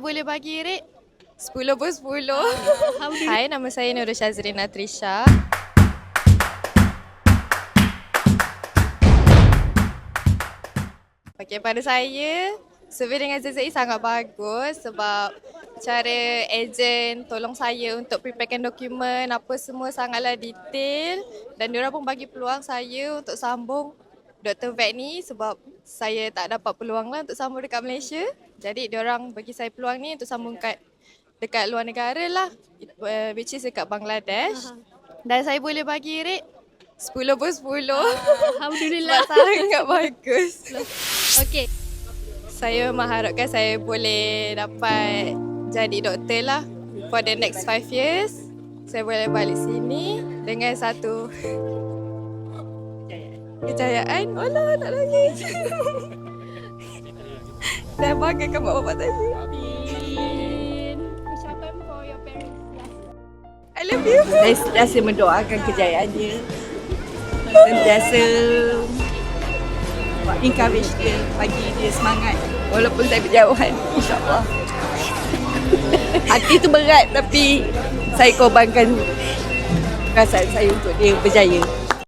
boleh bagi rate 10 pun 10. Hai, nama saya Nurul Syazrina Trisha. Okay, pada saya, survey dengan ZZI sangat bagus sebab cara ejen tolong saya untuk preparekan dokumen apa semua sangatlah detail dan diorang pun bagi peluang saya untuk sambung Dr. Vet ni sebab saya tak dapat peluang lah untuk sambung dekat Malaysia. Jadi diorang bagi saya peluang ni untuk sambung dekat luar negara lah, which is dekat Bangladesh. Dan saya boleh bagi rate 10 pun 10. Alhamdulillah. Sebab sangat bagus. Okey. Saya mengharapkan saya boleh dapat jadi doktor lah for the next 5 years. Saya boleh balik sini dengan satu kejayaan. Alah, tak nangis. Saya banggakan mak bapak saya. Ucapan for your parents. I love you. Saya sentiasa mendoakan kejayaan dia. Sentiasa encourage dia, bagi dia semangat walaupun saya berjauhan, insyaAllah. Hati tu berat tapi saya korbankan perasaan saya untuk dia berjaya.